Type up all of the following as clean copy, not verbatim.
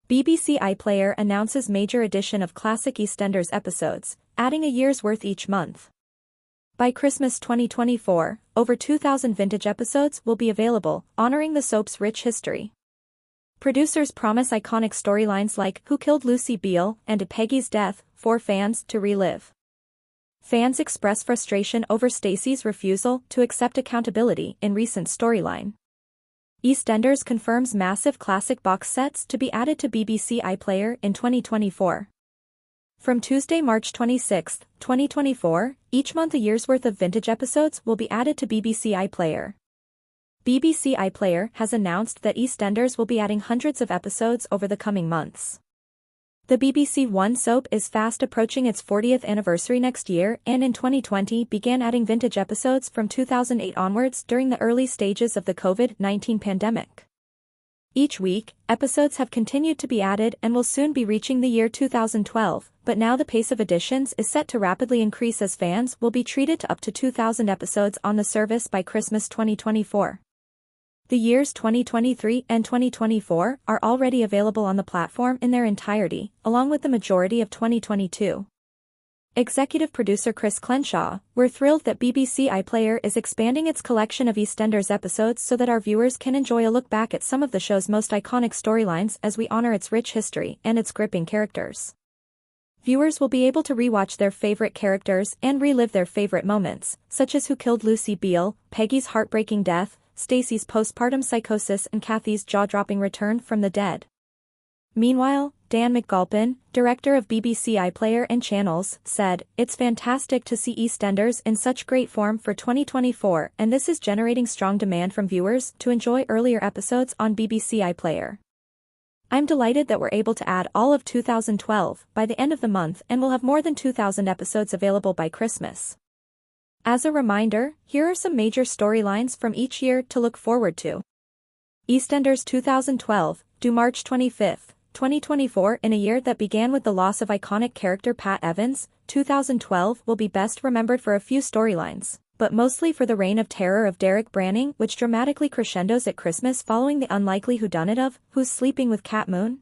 BBC iPlayer announces major edition of classic EastEnders episodes, adding a year's worth each month. By Christmas 2024, over 2,000 vintage episodes will be available, honoring the soap's rich history. Producers promise iconic storylines like Who Killed Lucy Beale and Peggy's Death for fans to relive. Fans express frustration over Stacy's refusal to accept accountability in recent storyline. EastEnders confirms massive classic box sets to be added to BBC iPlayer in 2024. From Tuesday, March 26, 2024, each month a year's worth of vintage episodes will be added to BBC iPlayer. BBC iPlayer has announced that EastEnders will be adding hundreds of episodes over the coming months. The BBC One soap is fast approaching its 40th anniversary next year and in 2020 began adding vintage episodes from 2008 onwards during the early stages of the COVID-19 pandemic. Each week, episodes have continued to be added and will soon be reaching the year 2012, but now the pace of additions is set to rapidly increase as fans will be treated to up to 2,000 episodes on the service by Christmas 2024. The years 2023 and 2024 are already available on the platform in their entirety, along with the majority of 2022. Executive producer Chris Crenshaw, "We're thrilled that BBC iPlayer is expanding its collection of EastEnders episodes so that our viewers can enjoy a look back at some of the show's most iconic storylines as we honor its rich history and its gripping characters." Viewers will be able to rewatch their favorite characters and relive their favorite moments, such as Who Killed Lucy Beale, Peggy's heartbreaking death, Stacy's postpartum psychosis and Kathy's jaw-dropping return from the dead. Meanwhile, Dan McAlpin, director of BBC iPlayer and Channels, said, "It's fantastic to see EastEnders in such great form for 2024 and this is generating strong demand from viewers to enjoy earlier episodes on BBC iPlayer. I'm delighted that we're able to add all of 2012 by the end of the month and we'll have more than 2,000 episodes available by Christmas." As a reminder, here are some major storylines from each year to look forward to. EastEnders 2012, due March 25, 2024. In a year that began with the loss of iconic character Pat Evans, 2012 will be best remembered for a few storylines, but mostly for the reign of terror of Derek Branning, which dramatically crescendos at Christmas following the unlikely whodunit of Who's Sleeping with Cat Moon?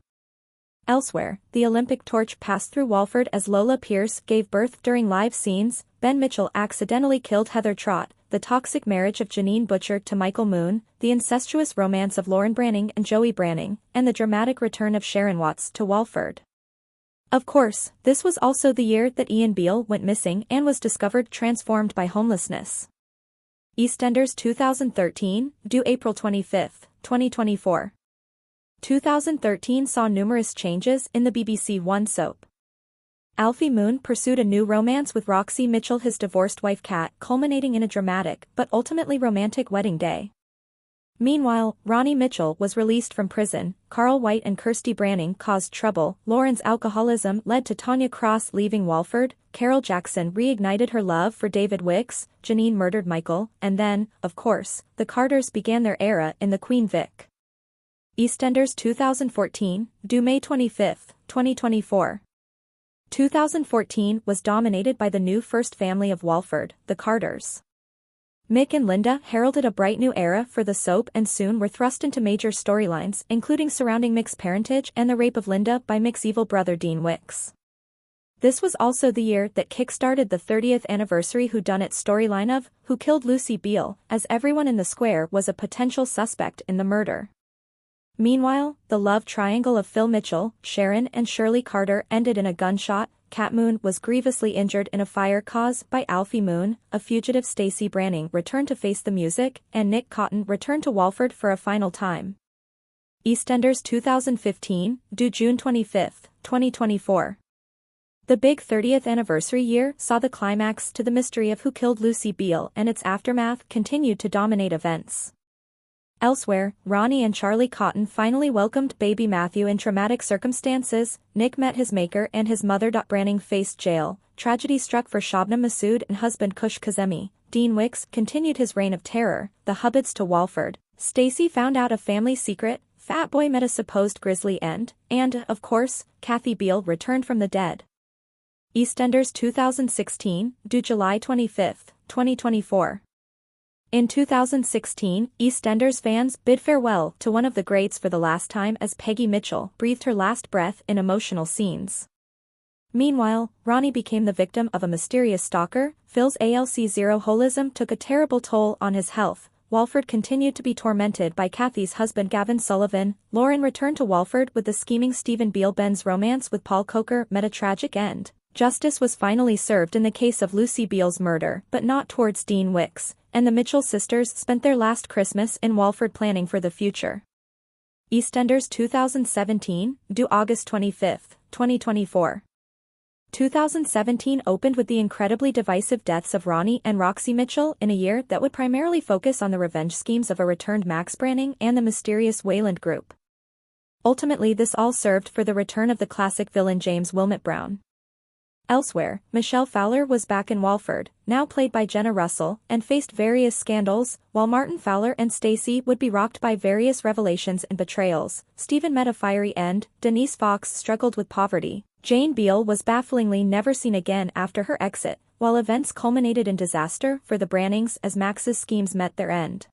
Elsewhere, the Olympic torch passed through Walford as Lola Pierce gave birth during live scenes, Ben Mitchell accidentally killed Heather Trott, the toxic marriage of Janine Butcher to Michael Moon, the incestuous romance of Lauren Branning and Joey Branning, and the dramatic return of Sharon Watts to Walford. Of course, this was also the year that Ian Beale went missing and was discovered transformed by homelessness. EastEnders 2013, due April 25, 2024. 2013 saw numerous changes in the BBC One soap. Alfie Moon pursued a new romance with Roxy Mitchell, his divorced wife Kat, culminating in a dramatic but ultimately romantic wedding day. Meanwhile, Ronnie Mitchell was released from prison, Carl White and Kirsty Branning caused trouble, Lauren's alcoholism led to Tanya Cross leaving Walford, Carol Jackson reignited her love for David Wicks, Janine murdered Michael, and then, of course, the Carters began their era in the Queen Vic. EastEnders 2014, due May 25, 2024. 2014 was dominated by the new first family of Walford, the Carters. Mick and Linda heralded a bright new era for the soap and soon were thrust into major storylines including surrounding Mick's parentage and the rape of Linda by Mick's evil brother Dean Wicks. This was also the year that kick-started the 30th anniversary whodunit storyline of Who Killed Lucy Beale, as everyone in the square was a potential suspect in the murder. Meanwhile, the love triangle of Phil Mitchell, Sharon and Shirley Carter ended in a gunshot, Cat Moon was grievously injured in a fire caused by Alfie Moon, a fugitive Stacey Branning returned to face the music, and Nick Cotton returned to Walford for a final time. EastEnders 2015, due June 25, 2024. The big 30th anniversary year saw the climax to the mystery of Who Killed Lucy Beale and its aftermath continued to dominate events. Elsewhere, Ronnie and Charlie Cotton finally welcomed baby Matthew in traumatic circumstances, Nick met his maker and his mother. Branning faced jail, tragedy struck for Shabnam Masood and husband Kush Kazemi, Dean Wicks continued his reign of terror, the Hubbards to Walford, Stacy found out a family secret, Fat Boy met a supposed grisly end, and, of course, Kathy Beale returned from the dead. EastEnders 2016, due July 25, 2024. In 2016, Eastenders fans bid farewell to one of the greats for the last time as Peggy Mitchell breathed her last breath in emotional scenes. Meanwhile, Ronnie became the victim of a mysterious stalker. Phil's alcoholism took a terrible toll on his health. Walford continued to be tormented by Kathy's husband Gavin Sullivan. Lauren returned to Walford with the scheming Stephen Beale. Ben's romance with Paul Coker met a tragic end. Justice was finally served in the case of Lucy Beale's murder, but not towards Dean Wicks, and the Mitchell sisters spent their last Christmas in Walford planning for the future. Eastenders 2017, due August 25, 2024. 2017 opened with the incredibly divisive deaths of Ronnie and Roxy Mitchell in a year that would primarily focus on the revenge schemes of a returned Max Branning and the mysterious Wayland group. Ultimately, this all served for the return of the classic villain James Wilmot Brown. Elsewhere, Michelle Fowler was back in Walford, now played by Jenna Russell, and faced various scandals, while Martin Fowler and Stacy would be rocked by various revelations and betrayals. Stephen met a fiery end, Denise Fox struggled with poverty, Jane Beale was bafflingly never seen again after her exit, while events culminated in disaster for the Brannings as Max's schemes met their end.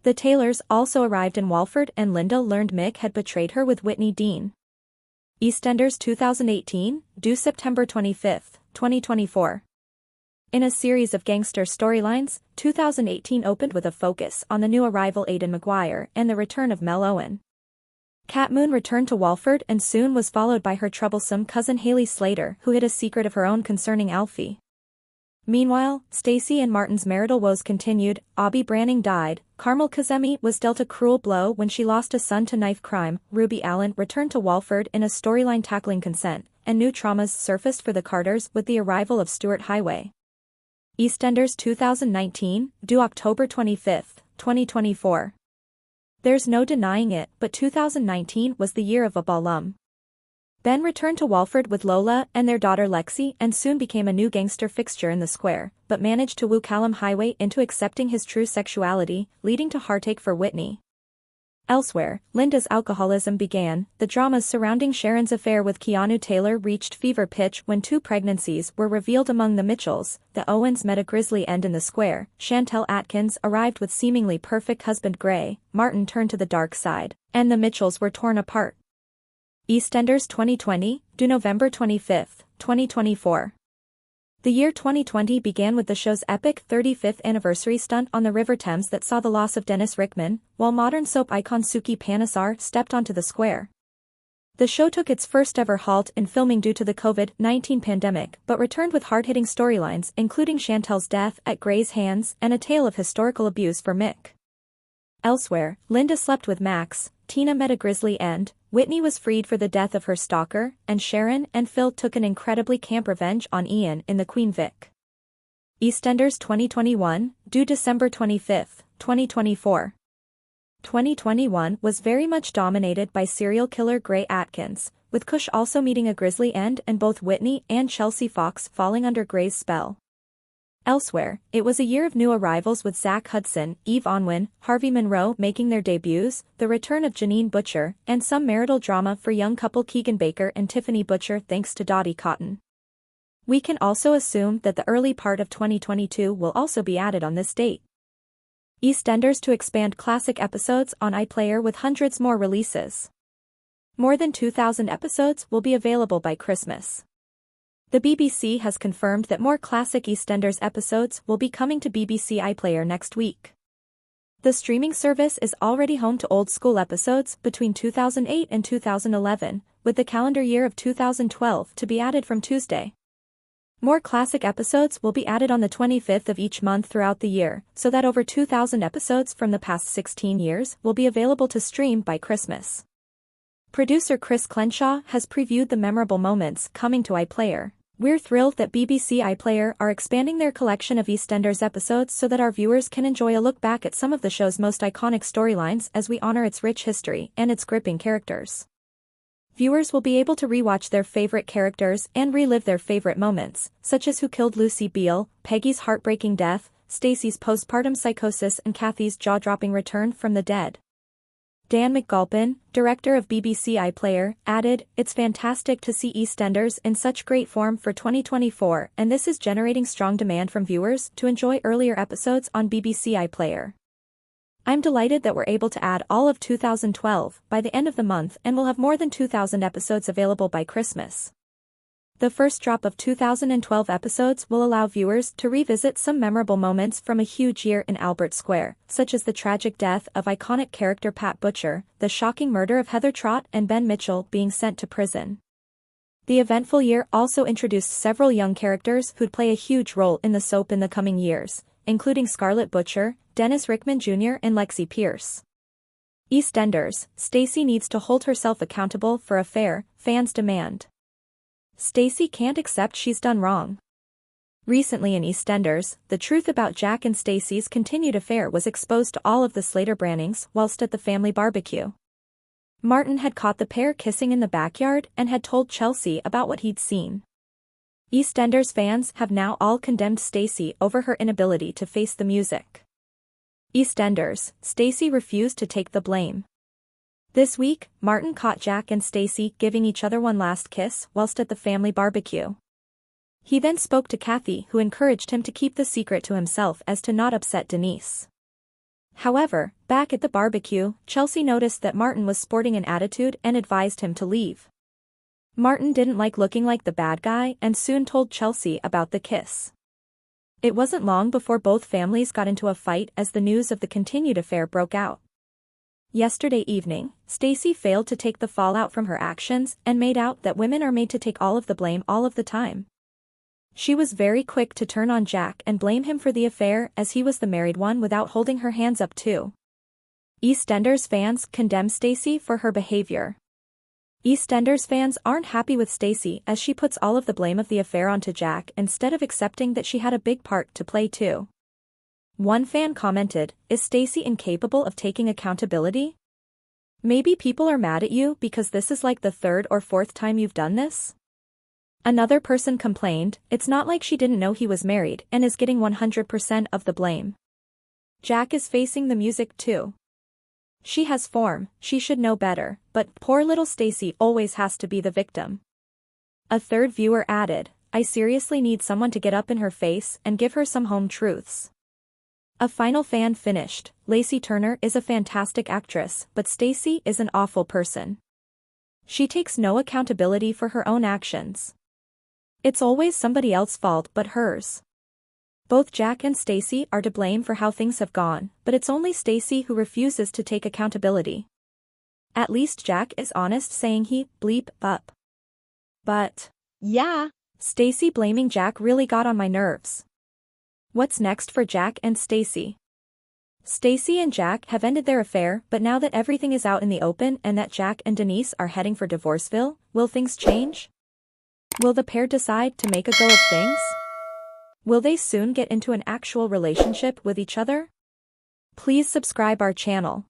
The Taylors also arrived in Walford and Linda learned Mick had betrayed her with Whitney Dean. Eastenders 2018, due September 25, 2024. In a series of gangster storylines, 2018 opened with a focus on the new arrival Aidan Maguire and the return of Mel Owen. Cat Moon returned to Walford and soon was followed by her troublesome cousin Hayley Slater, who hid a secret of her own concerning Alfie. Meanwhile, Stacy and Martin's marital woes continued. Abby Branning died. Carmel Kazemi was dealt a cruel blow when she lost a son to knife crime. Ruby Allen returned to Walford in a storyline tackling consent, and new traumas surfaced for the Carters with the arrival of Stuart Highway. Eastenders 2019, due October 25, 2024. There's no denying it, but 2019 was the year of a alum. Ben returned to Walford with Lola and their daughter Lexi and soon became a new gangster fixture in the square, but managed to woo Callum Highway into accepting his true sexuality, leading to heartache for Whitney. Elsewhere, Linda's alcoholism began. The dramas surrounding Sharon's affair with Keanu Taylor reached fever pitch when 2 pregnancies were revealed among the Mitchells. The Owens met a grisly end in the square. Chantel Atkins arrived with seemingly perfect husband Gray, Martin turned to the dark side, and the Mitchells were torn apart. Eastenders 2020, due November 25, 2024. The year 2020 began with the show's epic 35th anniversary stunt on the River Thames that saw the loss of Dennis Rickman, while modern soap icon Suki Panesar stepped onto the square. The show took its first ever halt in filming due to the COVID-19 pandemic, but returned with hard-hitting storylines including Chantel's death at Gray's hands and a tale of historical abuse for Mick. Elsewhere, Linda slept with Max, Tina met a grisly end, Whitney was freed for the death of her stalker, and Sharon and Phil took an incredibly camp revenge on Ian in the Queen Vic. Eastenders 2021, due December 25, 2024. 2021 was very much dominated by serial killer Gray Atkins, with Kush also meeting a grisly end and both Whitney and Chelsea Fox falling under Gray's spell. Elsewhere, it was a year of new arrivals with Zach Hudson, Eve Onwin, Harvey Monroe making their debuts, the return of Janine Butcher, and some marital drama for young couple Keegan Baker and Tiffany Butcher thanks to Dottie Cotton. We can also assume that the early part of 2022 will also be added on this date. Eastenders to expand classic episodes on iPlayer with hundreds more releases. More than 2,000 episodes will be available by Christmas. The BBC has confirmed that more classic EastEnders episodes will be coming to BBC iPlayer next week. The streaming service is already home to old-school episodes between 2008 and 2011, with the calendar year of 2012 to be added from Tuesday. More classic episodes will be added on the 25th of each month throughout the year, so that over 2,000 episodes from the past 16 years will be available to stream by Christmas. Producer Chris Crenshaw has previewed the memorable moments coming to iPlayer. We're thrilled that BBC iPlayer are expanding their collection of EastEnders episodes so that our viewers can enjoy a look back at some of the show's most iconic storylines as we honor its rich history and its gripping characters. Viewers will be able to rewatch their favorite characters and relive their favorite moments, such as Who Killed Lucy Beale, Peggy's heartbreaking death, Stacy's postpartum psychosis and Kathy's jaw-dropping return from the dead. Dan McGulpin, director of BBC iPlayer, added, "It's fantastic to see EastEnders in such great form for 2024, and this is generating strong demand from viewers to enjoy earlier episodes on BBC iPlayer. I'm delighted that we're able to add all of 2012 by the end of the month, and we'll have more than 2,000 episodes available by Christmas. The first drop of 2012 episodes will allow viewers to revisit some memorable moments from a huge year in Albert Square, such as the tragic death of iconic character Pat Butcher, the shocking murder of Heather Trott and Ben Mitchell being sent to prison. The eventful year also introduced several young characters who'd play a huge role in the soap in the coming years, including Scarlett Butcher, Dennis Rickman Jr. and Lexi Pierce. EastEnders, Stacy needs to hold herself accountable for affair, fans demand. Stacy can't accept she's done wrong. Recently in EastEnders, the truth about Jack and Stacy's continued affair was exposed to all of the Slater Brannings whilst at the family barbecue. Martin had caught the pair kissing in the backyard and had told Chelsea about what he'd seen. EastEnders fans have now all condemned Stacy over her inability to face the music. EastEnders, Stacy refused to take the blame. This week, Martin caught Jack and Stacy giving each other one last kiss whilst at the family barbecue. He then spoke to Kathy, who encouraged him to keep the secret to himself as to not upset Denise. However, back at the barbecue, Chelsea noticed that Martin was sporting an attitude and advised him to leave. Martin didn't like looking like the bad guy and soon told Chelsea about the kiss. It wasn't long before both families got into a fight as the news of the continued affair broke out. Yesterday evening, Stacy failed to take the fallout from her actions and made out that women are made to take all of the blame all of the time. She was very quick to turn on Jack and blame him for the affair as he was the married one without holding her hands up too. EastEnders fans condemn Stacy for her behavior. EastEnders fans aren't happy with Stacy as she puts all of the blame of the affair onto Jack instead of accepting that she had a big part to play too. One fan commented, "Is Stacy incapable of taking accountability? Maybe people are mad at you because this is like the third or fourth time you've done this?" Another person complained, "It's not like she didn't know he was married and is getting 100% of the blame. Jack is facing the music too. She has form, she should know better, but poor little Stacy always has to be the victim." A third viewer added, "I seriously need someone to get up in her face and give her some home truths." A final fan finished, "Lacey Turner is a fantastic actress, but Stacy is an awful person. She takes no accountability for her own actions. It's always somebody else's fault but hers. Both Jack and Stacy are to blame for how things have gone, but it's only Stacy who refuses to take accountability. At least Jack is honest saying he bleep up. But yeah, Stacy blaming Jack really got on my nerves. What's next for Jack and Stacy? Stacy and Jack have ended their affair, but now that everything is out in the open and that Jack and Denise are heading for Divorceville, will things change? Will the pair decide to make a go of things? Will they soon get into an actual relationship with each other? Please subscribe our channel.